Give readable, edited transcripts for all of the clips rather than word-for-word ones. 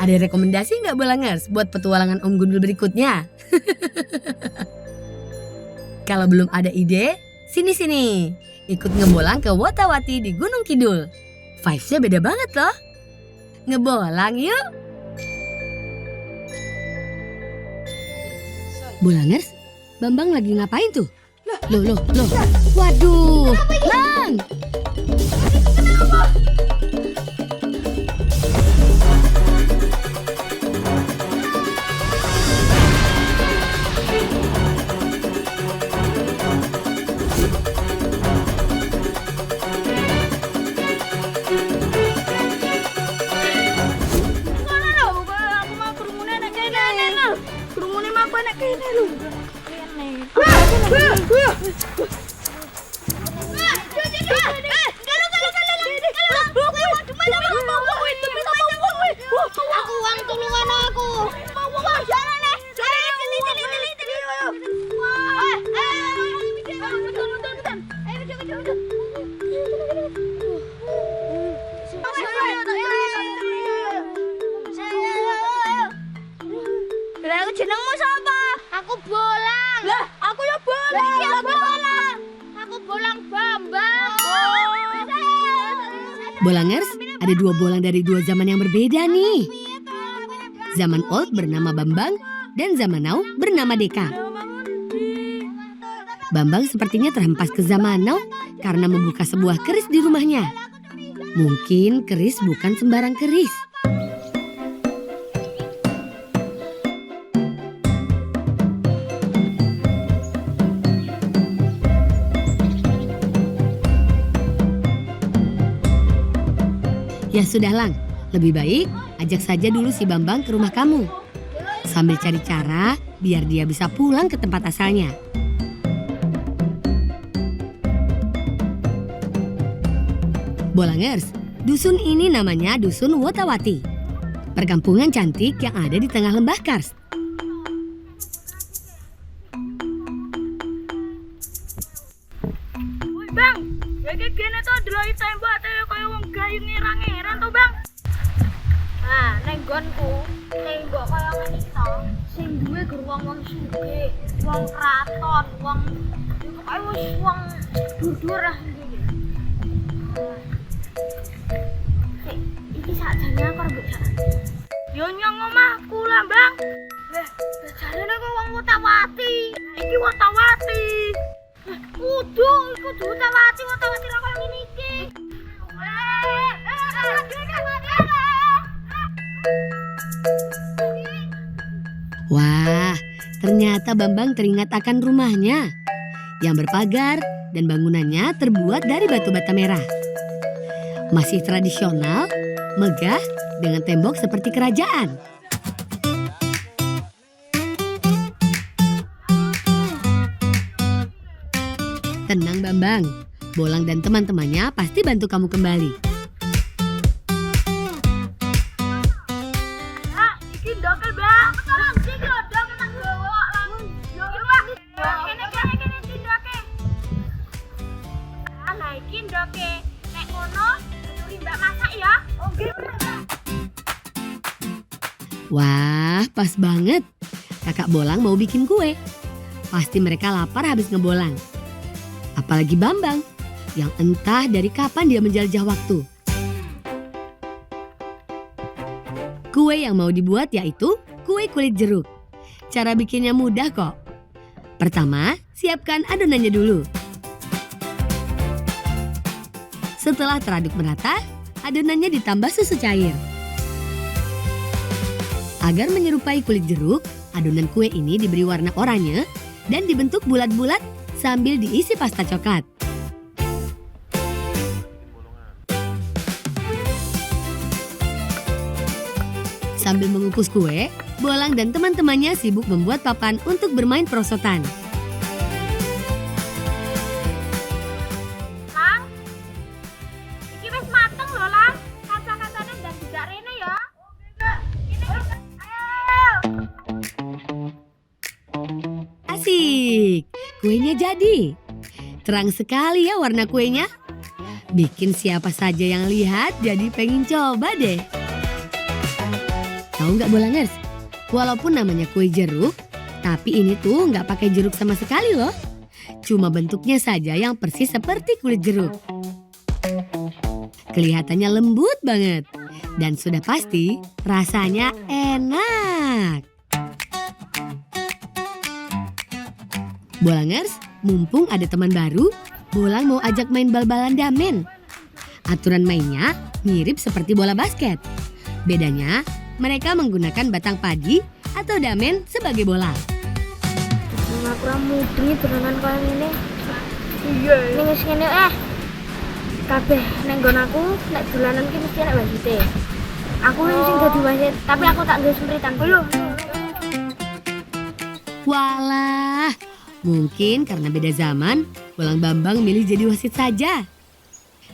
Ada rekomendasi nggak Bolangers buat petualangan Om Gundul berikutnya? Kalau belum ada ide, sini-sini. Ikut ngebolang ke Wotawati di Gunung Kidul. Vibes-nya beda banget loh. Ngebolang yuk. Bolangers, Bambang lagi ngapain tuh? Loh. Waduh, Lang. Aku uang tulungan aku. Jenengmu siapa? Aku Bolang. Lah, aku ya Bolang. Iki aku Bolang. Aku Bolang Bambang. Bolangers, ada dua bolang dari dua zaman yang berbeda nih. Zaman old bernama Bambang dan zaman now bernama Deka. Bambang sepertinya terhempas ke zaman now karena membuka sebuah keris di rumahnya. Mungkin keris bukan sembarang keris. Ya sudah Lang, lebih baik ajak saja dulu si Bambang ke rumah kamu. Sambil cari cara biar dia bisa pulang ke tempat asalnya. Bolangers, dusun ini namanya Dusun Wotawati. Perkampungan cantik yang ada di tengah lembah Kars. Bang, ya kayak gini tuh deloi tembak tuh kayak wong gayung ngerang-ngerang tuh bang. Nah, nenggonku tembok kayak ngene to. Sing duwe gur wong sugih, wong kraton, wong kayak wong dur-dur lah ngene. Iki sakjane aku rembuk jalan. Yo nyong omahku lah, Bang. Lah, jarene kok wong Wotawati. Iki Wotawati. Kudu Wotawati lah koyo ngene iki. Wah, ternyata Bambang teringat akan rumahnya yang berpagar dan bangunannya terbuat dari batu bata merah. Masih tradisional, megah dengan tembok seperti kerajaan. Tenang Bambang, Bolang dan teman-temannya pasti bantu kamu kembali. Ah, iki ndokel, Bang. Tolong iki lho, dong nang gowo lang. Yo kene tindoke. Lah iki ndoke. Nek ngono, nuli Mbak masak ya. Oh, nggih. Wah, pas banget. Kakak Bolang mau bikin kue. Pasti mereka lapar habis ngebolang. Apalagi Bambang, yang entah dari kapan dia menjelajah waktu. Kue yang mau dibuat yaitu kue kulit jeruk. Cara bikinnya mudah kok. Pertama, siapkan adonannya dulu. Setelah teraduk merata, adonannya ditambah susu cair. Agar menyerupai kulit jeruk, adonan kue ini diberi warna oranye dan dibentuk bulat-bulat sambil diisi pasta coklat. Sambil mengukus kue, Bolang dan teman-temannya sibuk membuat papan untuk bermain perosotan. Lang. Iki wis mateng lho, Lang. Kaca-kacane dan tidak rene ya. Ini ayo. Asik, kuenya jadi. Terang sekali ya warna kuenya. Bikin siapa saja yang lihat jadi pengen coba deh. Tahu nggak Bolangers? Walaupun namanya kue jeruk, tapi ini tuh nggak pakai jeruk sama sekali loh. Cuma bentuknya saja yang persis seperti kulit jeruk. Kelihatannya lembut banget. Dan sudah pasti rasanya enak. Bolangers, mumpung ada teman baru, Bolang mau ajak main bal-balan damen. Aturan mainnya mirip seperti bola basket. Bedanya, mereka menggunakan batang padi atau damen sebagai bola. Aku mudeng berenang kaya ngene. Iya. Ning wis ngene kabeh ning nggon aku nek dolanan ki mesti ana wasite. Aku sing dadi wasit, tapi aku tak nggo sempritan. Walah, mungkin karena beda zaman, Bolang Bambang milih jadi wasit saja.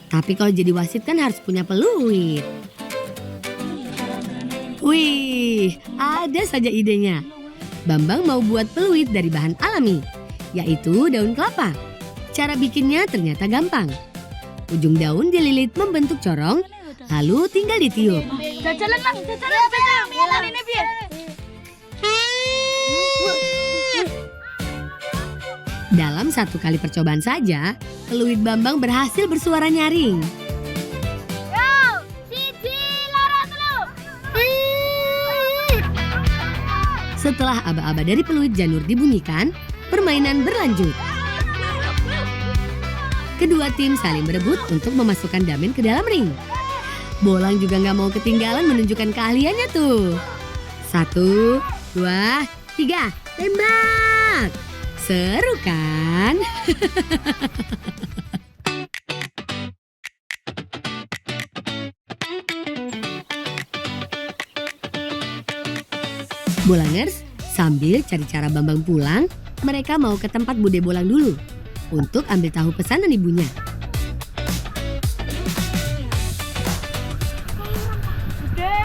Tapi kalau jadi wasit kan harus punya peluit. Wih, ada saja idenya. Bambang mau buat peluit dari bahan alami, yaitu daun kelapa. Cara bikinnya ternyata gampang. Ujung daun dililit membentuk corong, lalu tinggal ditiup. Jajalan lang, jajalan ini piye? Dalam satu kali percobaan saja, peluit Bambang berhasil bersuara nyaring. Yo, siji loro telu. Setelah aba-aba dari peluit janur dibunyikan, permainan berlanjut. Kedua tim saling berebut untuk memasukkan damen ke dalam ring. Bolang juga nggak mau ketinggalan menunjukkan keahliannya tuh. 1, 2, 3, tembak! Seru kan? Bolangers, sambil cari cara Bambang pulang, mereka mau ke tempat Bude Bolang dulu untuk ambil tahu pesanan ibunya. Bude.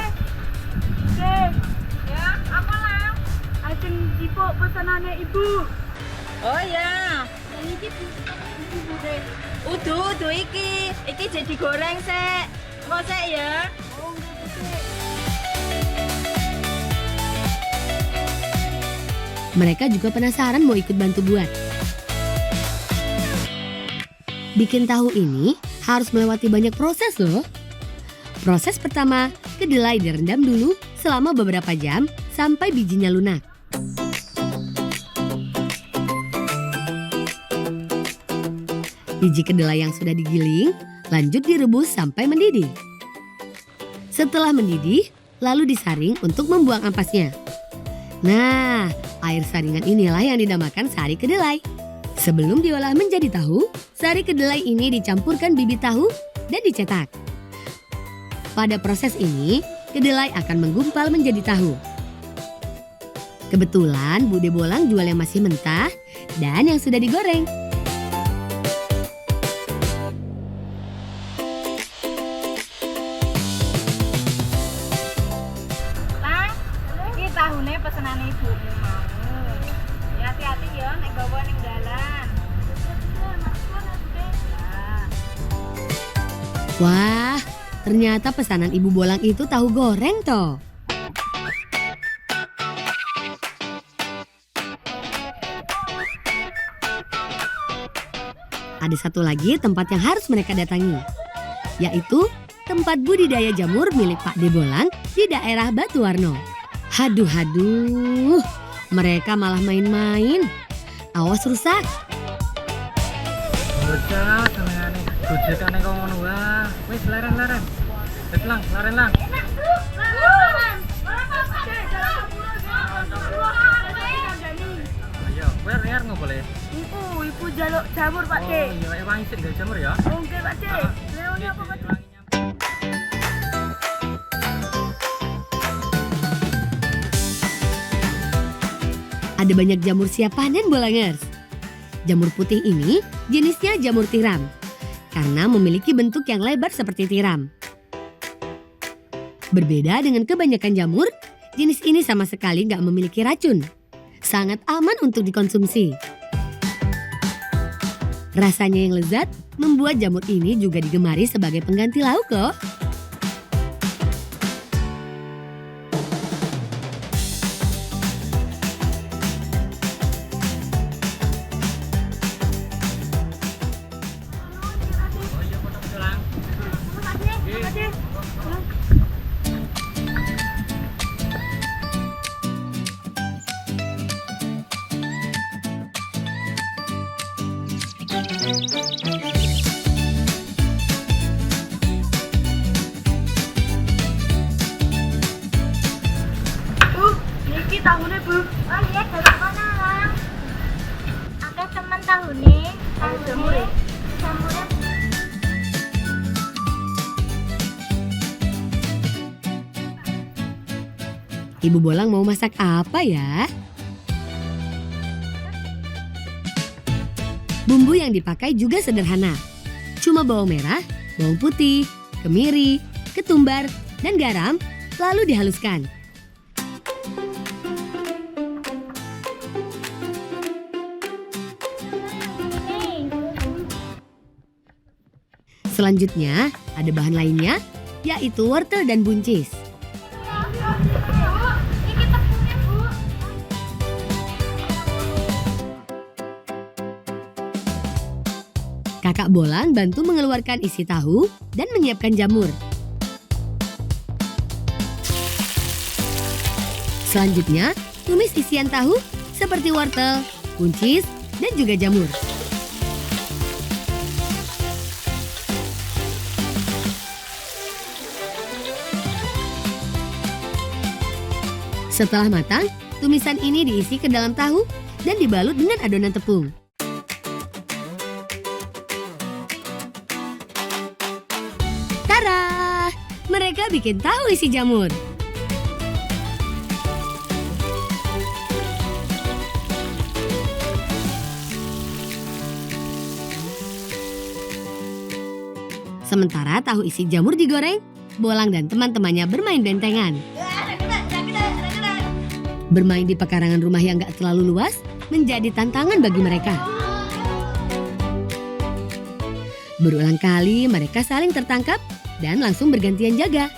Ya, apa lah? Ajeng jipuk pesanane ibu. Oh ya, Ini iki Bude. udu iki jadi goreng sek. Kok sek ya? Oh, Bude. Mereka juga penasaran mau ikut bantu buat. Bikin tahu ini harus melewati banyak proses loh. Proses pertama, kedelai direndam dulu selama beberapa jam sampai bijinya lunak. Biji kedelai yang sudah digiling, lanjut direbus sampai mendidih. Setelah mendidih, lalu disaring untuk membuang ampasnya. Nah, air saringan inilah yang dinamakan sari kedelai. Sebelum diolah menjadi tahu, sari kedelai ini dicampurkan bibit tahu dan dicetak. Pada proses ini, kedelai akan menggumpal menjadi tahu. Kebetulan Bude Bolang jual yang masih mentah dan yang sudah digoreng. Lang, iki tahune pesenane ibumu mau. Ya hati-hati ya nek gawa ning dalan. Wah, ternyata pesanan Ibu Bolang itu tahu goreng toh. Ada satu lagi tempat yang harus mereka datangi, yaitu tempat budidaya jamur milik Pak De Bolang di daerah Batuwarno. Haduh, mereka malah main-main. Awas rusak. Bocah senengane gojekane kok ngono wae. Wis leren-leren. Wis lang, leren lang. Ayo, wer ngopo boleh. Ibu jaluk jamur Pak De. Oh iya, wangi sik gawe jamur ya. Oke Pak De. Leone apa Pak De? Ada banyak jamur siap panen Bolangers. Jamur putih ini jenisnya jamur tiram karena memiliki bentuk yang lebar seperti tiram. Berbeda dengan kebanyakan jamur, jenis ini sama sekali nggak memiliki racun. Sangat aman untuk dikonsumsi. Rasanya yang lezat membuat jamur ini juga digemari sebagai pengganti lauk loh. tahunnya Bu. Oh iya, dari mana Lang? Akeh temen tahune. Tahune. Jamure. Ibu Bolang mau masak apa ya? Bumbu yang dipakai juga sederhana. Cuma bawang merah, bawang putih, kemiri, ketumbar, dan garam, lalu dihaluskan. Selanjutnya, ada bahan lainnya, yaitu wortel dan buncis. Iki tepungnya, Bu. Kakak Bolang bantu mengeluarkan isi tahu dan menyiapkan jamur. Selanjutnya, tumis isian tahu seperti wortel, buncis, dan juga jamur. Setelah matang, tumisan ini diisi ke dalam tahu dan dibalut dengan adonan tepung. Tara! Mereka bikin tahu isi jamur. Sementara tahu isi jamur digoreng, Bolang dan teman-temannya bermain bentengan. Bermain di pekarangan rumah yang gak terlalu luas menjadi tantangan bagi mereka. Berulang kali mereka saling tertangkap dan langsung bergantian jaga.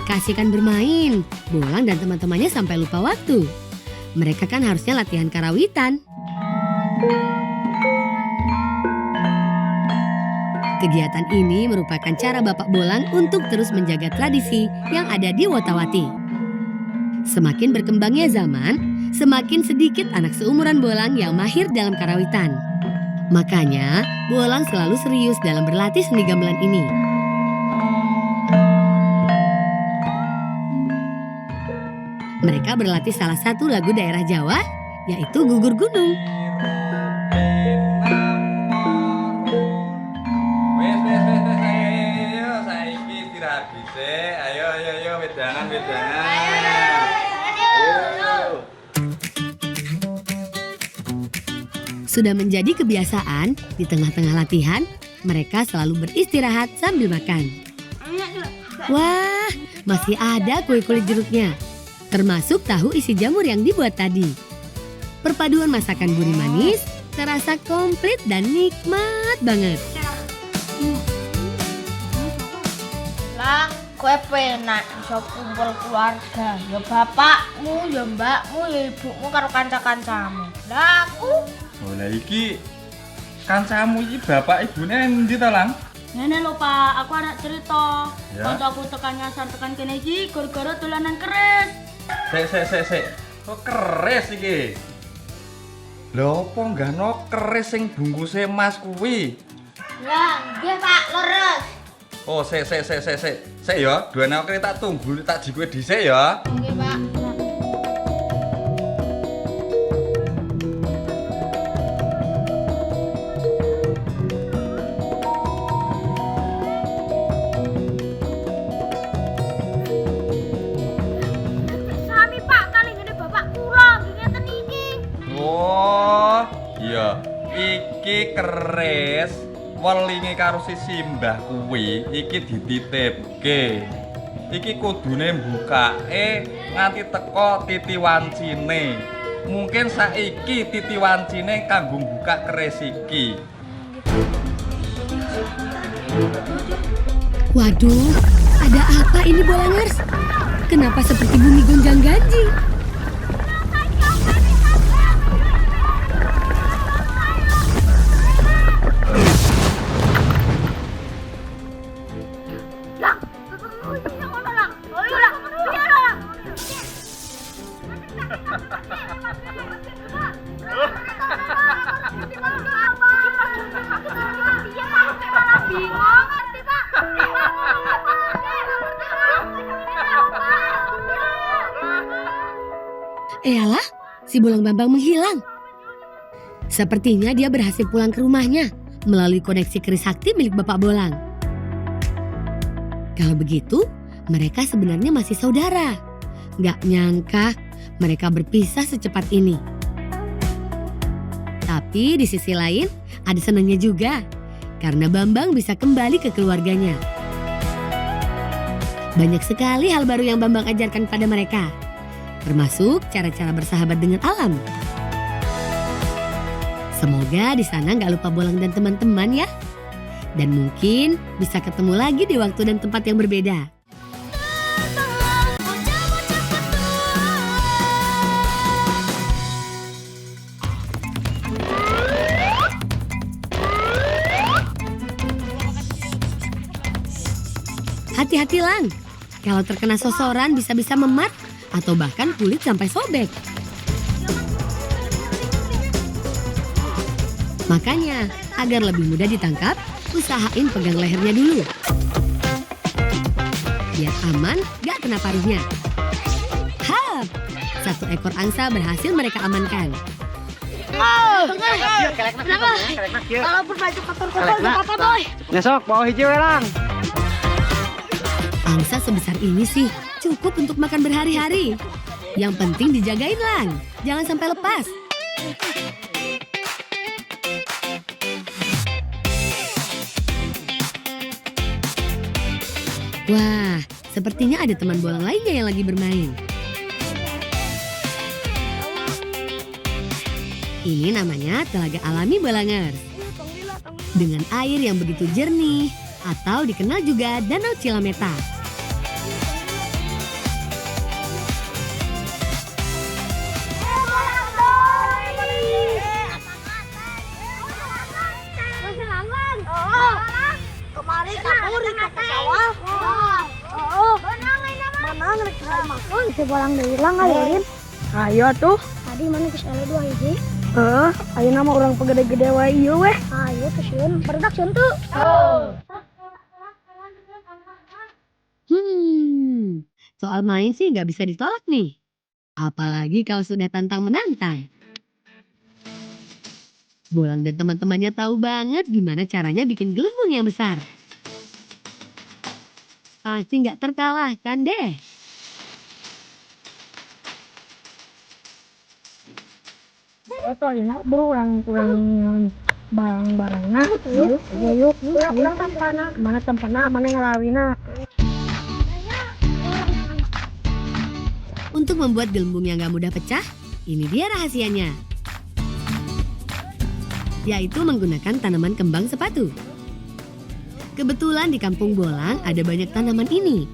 Kasihkan bermain, Bolang dan teman-temannya sampai lupa waktu. Mereka kan harusnya latihan karawitan. Kegiatan ini merupakan cara Bapak Bolang untuk terus menjaga tradisi yang ada di Wotawati. Semakin berkembangnya zaman, semakin sedikit anak seumuran Bolang yang mahir dalam karawitan. Makanya, Bolang selalu serius dalam berlatih seni gamelan ini. Mereka berlatih salah satu lagu daerah Jawa, yaitu Gugur Gunung. Ayo, wedangan. Sudah menjadi kebiasaan, di tengah-tengah latihan, mereka selalu beristirahat sambil makan. Wah, masih ada kue kulit jeruknya, termasuk tahu isi jamur yang dibuat tadi. Perpaduan masakan gurih manis terasa komplit dan nikmat banget. Lang, kue penak iso kumpul keluarga. Ya bapakmu, ya mbakmu, ya ibumu karo kanca-kancamu. Lah aku Oh, lah iki kancamu iki bapak ibune endi to, Lang? ngene lho Pak, aku anak cerita. Ya. Kancaku tekan nyasar tekan kene iki gara-gara dolanan keris. Sik. Kok keris iki? Lho, apa nggano keris sing bungkuse emas kuwi? Lah, nggih Pak, leres. Oh, sik ya, duane aku tak tunggu tak jikowe dhisik ya. Nggih, Pak. Sami Pak, kali ngene bapak kula ngeten iki. Oh, iya. Iki keris welinge karo si Simbah kuwi iki dititipke. Iki kudune mbukake nganti teko titi wancine. Mungkin saiki titi wancine kanggo buka keris iki. Waduh, ada apa ini Bolangers? Kenapa seperti bumi gonjang-ganjing? Lang, oh iya ngono Lang. Oh iya Lang, piye Lang? Bingung ngerti Pak. Eyalah, si Bolang Bambang menghilang. Sepertinya dia berhasil pulang ke rumahnya melalui koneksi keris sakti milik Bapak Bolang. Kalau begitu, mereka sebenarnya masih saudara. Gak nyangka mereka berpisah secepat ini. Tapi di sisi lain, ada senangnya juga. Karena Bambang bisa kembali ke keluarganya. Banyak sekali hal baru yang Bambang ajarkan pada mereka. Termasuk cara-cara bersahabat dengan alam. Semoga di sana nggak lupa Bolang dan teman-teman ya. Dan mungkin bisa ketemu lagi di waktu dan tempat yang berbeda. Hati-hati Lang, kalau terkena sosoran bisa-bisa memar atau bahkan kulit sampai sobek. Makanya, agar lebih mudah ditangkap, usahain pegang lehernya dulu. Biar aman, gak kena paruhnya. Hap! Satu ekor angsa berhasil mereka amankan. Kenapa? Kalau berbaju kotor-kotor gak apa-apa boy. Nyesok, bawa hijau Lang. Angsa sebesar ini sih cukup untuk makan berhari-hari. Yang penting dijagain Lang, jangan sampai lepas. Wah, sepertinya ada teman bolang lainnya yang lagi bermain. Ini namanya Telaga Alami Bolangers. Dengan air yang begitu jernih, atau dikenal juga Danau Cilameta. Kemarin kabur ke sawah. Mana ngerek makan si bolang deui lang ngalirin. Ayo tuh. Tadi mana geus ele 2 hiji. Ayo nama orang pegede-gede wae ieu weh. Ayo ke sieun, barudak sieun tuh. Soal main sih nggak bisa ditolak nih. Apalagi kalau sudah tantang menantang. Bolang dan teman-temannya tahu banget gimana caranya bikin gelembung yang besar. Pasti nggak terkalahkan deh. Itu ya kurang barang-barangna. Yuk. Mana tempatna, mana ngelawina. Untuk membuat gelembung yang gak mudah pecah, ini dia rahasianya. Yaitu menggunakan tanaman kembang sepatu. Kebetulan di kampung Bolang ada banyak tanaman ini.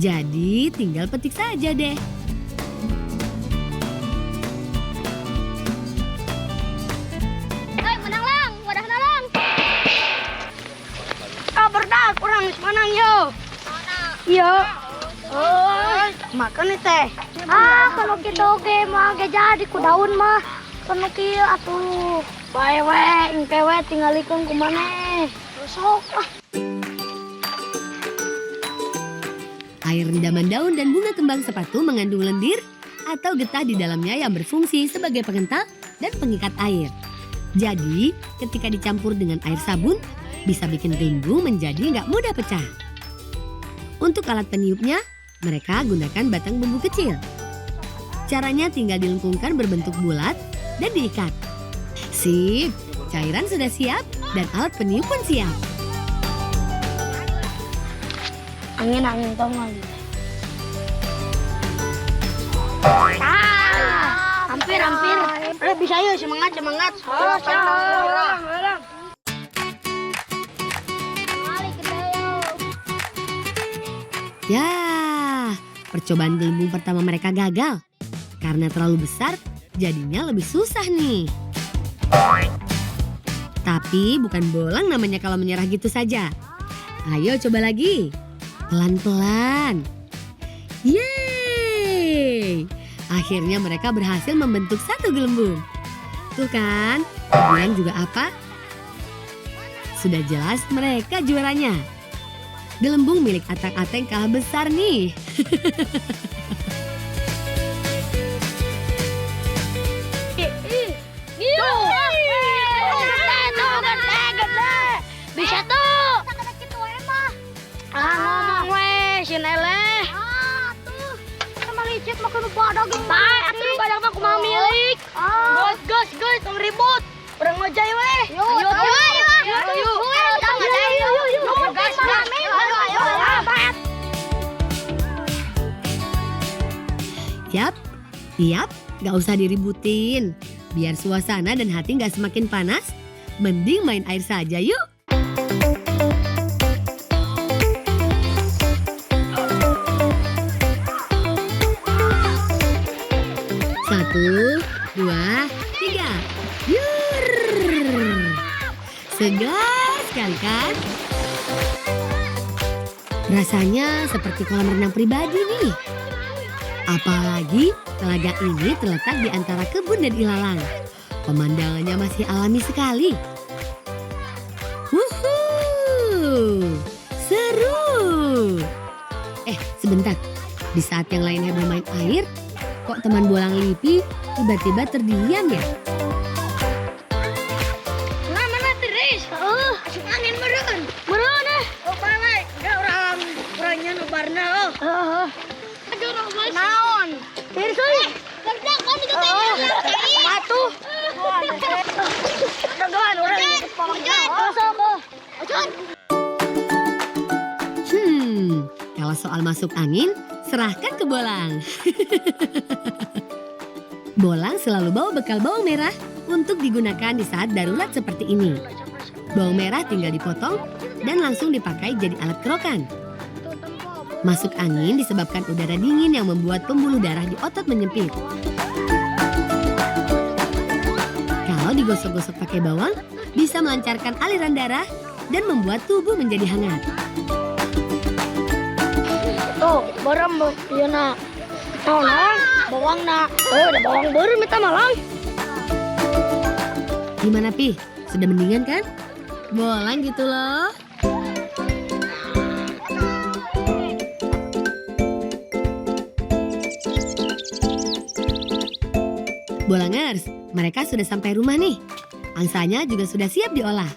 Jadi tinggal petik saja deh. Hei, menang lang, wadah lang. Berdak, urang geus menang yo. Iya. Makan nih teh. Kalau kitu oge mah ge jadi ku daun mah. Kanu kieu atuh. Bae we, engke we tinggalikeun ku maneh. Sok Air rendaman daun dan bunga kembang sepatu mengandung lendir atau getah di dalamnya yang berfungsi sebagai pengental dan pengikat air. Jadi, ketika dicampur dengan air sabun, bisa bikin gelembung menjadi nggak mudah pecah. Untuk alat peniupnya, mereka gunakan batang bambu kecil. Caranya tinggal dilengkungkan berbentuk bulat dan diikat. Sip, cairan sudah siap dan alat peniup pun siap. angin tong lagi. Hampir. Bisa yuk, semangat. Ya, percobaan gelembung pertama mereka gagal. Karena terlalu besar, jadinya lebih susah nih. Tapi bukan bolang namanya kalau menyerah gitu saja. Ayo coba lagi. Pelan-pelan. Yeay! Akhirnya mereka berhasil membentuk satu gelembung. Tuh kan, bilang juga apa? Sudah jelas mereka juaranya. Gelembung milik Atang-Ateng kalah besar nih. daging eleh. Ah, tuh. Sama licit makan lupa daging. Tai, atuh badak mah kumaha milik. Gas, tong ribut. Urang ngojay weh. Ayo. Yap, gak usah diributin. Biar suasana dan hati gak semakin panas, mending main air saja yuk. Satu, dua, tiga. Yur. Segar sekali kan? Rasanya seperti kolam renang pribadi nih. Apalagi telaga ini terletak di antara kebun dan ilalang. Pemandangannya masih alami sekali. Wuhuu, seru. Sebentar. Di saat yang lainnya bermain air, kok teman bolang Lipi tiba-tiba terdiam ya? Mana teris? Asup angin meureun. Meureun Oh, balik. Enggak orangnya nubarna Aduh, naon? Teris euy. Kerdak kan itu teh. Atuh. Dagan urang geus pamang. Kalau soal masuk angin, serahkan ke Bolang. Bolang selalu bawa bekal bawang merah untuk digunakan di saat darurat seperti ini. Bawang merah tinggal dipotong dan langsung dipakai jadi alat kerokan. Masuk angin disebabkan udara dingin yang membuat pembuluh darah di otot menyempit. Kalau digosok-gosok pakai bawang, bisa melancarkan aliran darah dan membuat tubuh menjadi hangat. Tuh, barang ieu na. Naon bawang na. Da bawang beureum eta malang. Gimana Pi? Sudah mendingan kan? Bolang gitu loh. Bolangers, mereka sudah sampai rumah nih. Angsanya juga sudah siap diolah.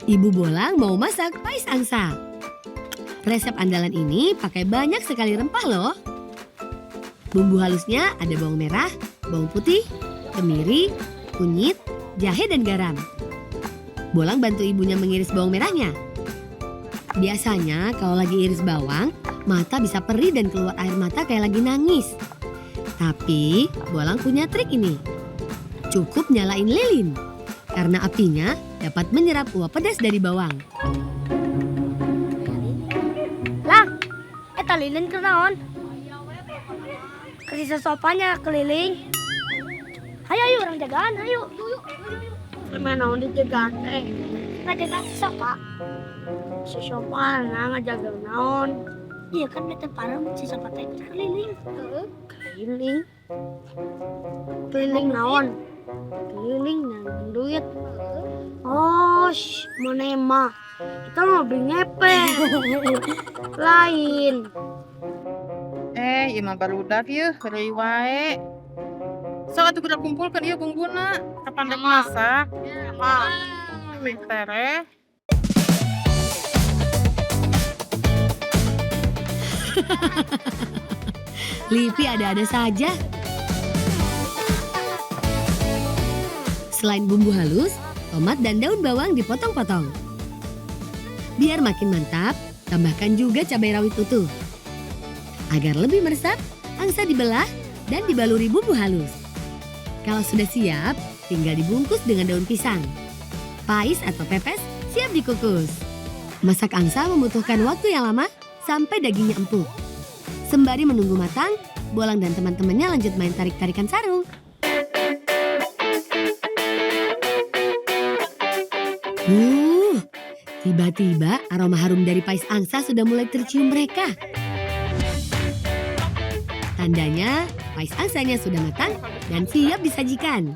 Ibu Bolang mau masak pais angsa. Resep andalan ini pakai banyak sekali rempah loh. Bumbu halusnya ada bawang merah, bawang putih, kemiri, kunyit, jahe dan garam. Bolang bantu ibunya mengiris bawang merahnya. Biasanya kalau lagi iris bawang, mata bisa perih dan keluar air mata kayak lagi nangis. Tapi Bolang punya trik ini. Cukup nyalain lilin, karena apinya dapat menyerap uap pedas dari bawang. Eta lilin keur naon? Kasih sopanya keliling. Ayo orang jagaan, ayo. Mana naon dijagaan teh? Ngajagaan si sopa. Si sopa ngajaga naon? Iya kan bete parem si sopa teh keliling. Keliling naon? Keliling nang duit. Oh, mana mah? Kita mau beli ngepeng. Lain. Ieu mah barudak yeuh, heureuy wae. Sok atuh kudu kumpulkeun ieu bungbuna, kapan rek masak. Meh tereh. Lipi ada-ada saja. Selain bumbu halus, tomat dan daun bawang dipotong-potong. Biar makin mantap, tambahkan juga cabai rawit utuh. Agar lebih meresap, angsa dibelah dan dibaluri bumbu halus. Kalau sudah siap, tinggal dibungkus dengan daun pisang. Pais atau pepes siap dikukus. Masak angsa membutuhkan waktu yang lama sampai dagingnya empuk. Sembari menunggu matang, Bolang dan teman-temannya lanjut main tarik-tarikan sarung. Tiba-tiba aroma harum dari pais angsa sudah mulai tercium mereka. Tandanya pais angsanya sudah matang dan siap disajikan.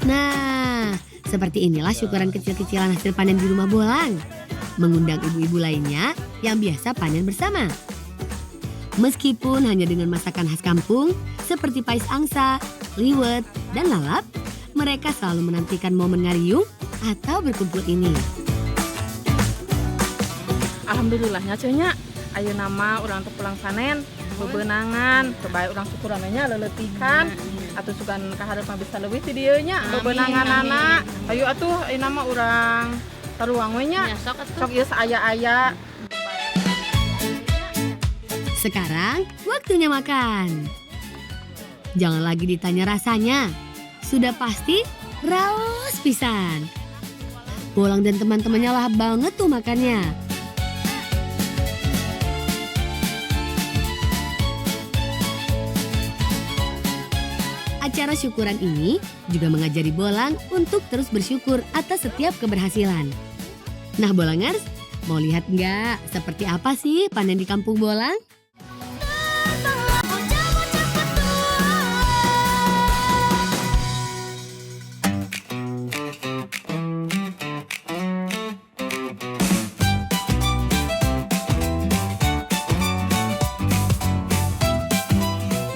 Nah, seperti inilah syukuran kecil-kecilan hasil panen di rumah Bolang. Mengundang ibu-ibu lainnya yang biasa panen bersama. Meskipun hanya dengan masakan khas kampung seperti pais angsa, liwet, dan lalap, mereka selalu menantikan momen ngariung atau berkumpul ini. Alhamdulillahnya cenyak. Ayo nama orang teu pulang sanen, bebenangan, terbaik orang syukurannya leletikan. Atau sugan kaharep mah bisa leuwih ti dieu nya, bebenangan anak. Ayo atuh ayo nama orang taruang we nya. Sok ieu saaya-aya. Sekarang waktunya makan. Jangan lagi ditanya rasanya. Sudah pasti raos pisan. Bolang dan teman-temannya lahap banget tuh makannya. Acara syukuran ini juga mengajari Bolang untuk terus bersyukur atas setiap keberhasilan. Nah Bolangers, mau lihat nggak seperti apa sih panen di kampung Bolang?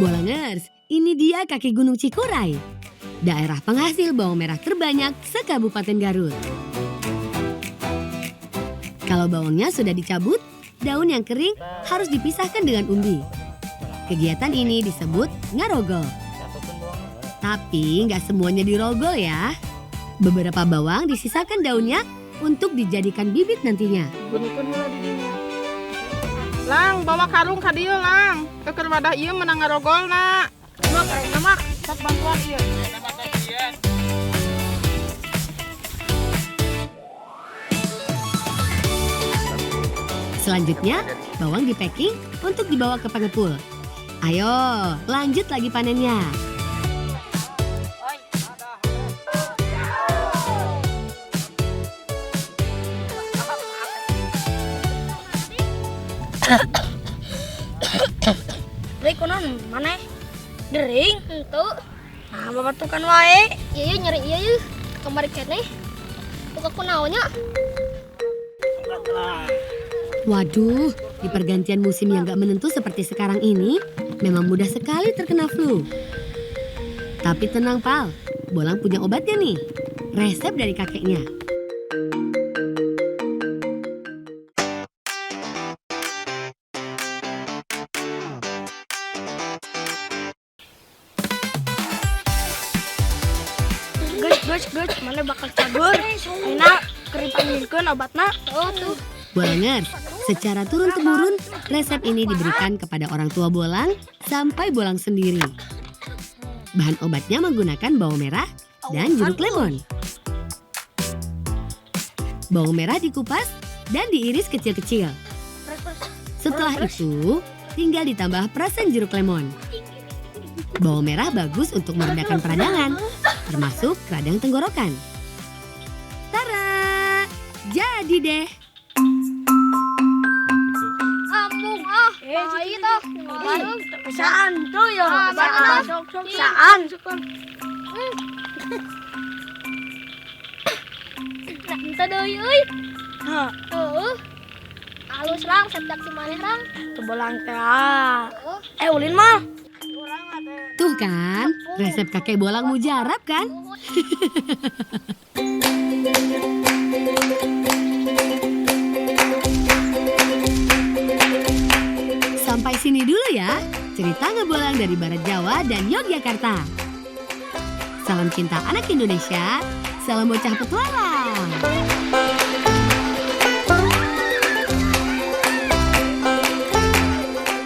Bolangers, ini dia kaki Gunung Cikuray, daerah penghasil bawang merah terbanyak se-Kabupaten Garut. Kalau bawangnya sudah dicabut, daun yang kering harus dipisahkan dengan umbi. Kegiatan ini disebut ngarogol. Tapi nggak semuanya dirogol ya. Beberapa bawang disisakan daunnya untuk dijadikan bibit nantinya. Lang, bawa karung ka dieu lang. Keur wadah ieu menang ngarogolna. Mak, mak, sok bantuan ieu. Selanjutnya, bawang di-packing untuk dibawa ke pengepul. Ayo, lanjut lagi panennya. Rek konon mana? Dering itu. Nah, babatukan wae. Iya nyeri iya kamar keneh. Buka kunaonnya. Waduh, di pergantian musim yang gak menentu seperti sekarang ini, memang mudah sekali terkena flu. Tapi tenang Pal, Bolang punya obatnya nih. Resep dari kakeknya. Guys, mana bakal cabur? Enak, keripanginkeun obatna. Tuh. Bolangers, secara turun-temurun, resep ini diberikan kepada orang tua Bolang sampai Bolang sendiri. Bahan obatnya menggunakan bawang merah dan jeruk lemon. Bawang merah dikupas dan diiris kecil-kecil. Setelah itu, tinggal ditambah perasan jeruk lemon. Bawang merah bagus untuk meredakan peradangan, termasuk radang tenggorokan. Tara, jadi deh. Saan tuh ya? Saan. Nah, minta deui euy. Heuh. Halus lang, sedak si maneh lang. Tebolang teh. Ulin mah. Tuh kan, resep kakek Bolang mujarab kan? Sampai sini dulu ya, cerita ngebolang dari Barat Jawa dan Yogyakarta. Salam cinta anak Indonesia, salam bocah petualang.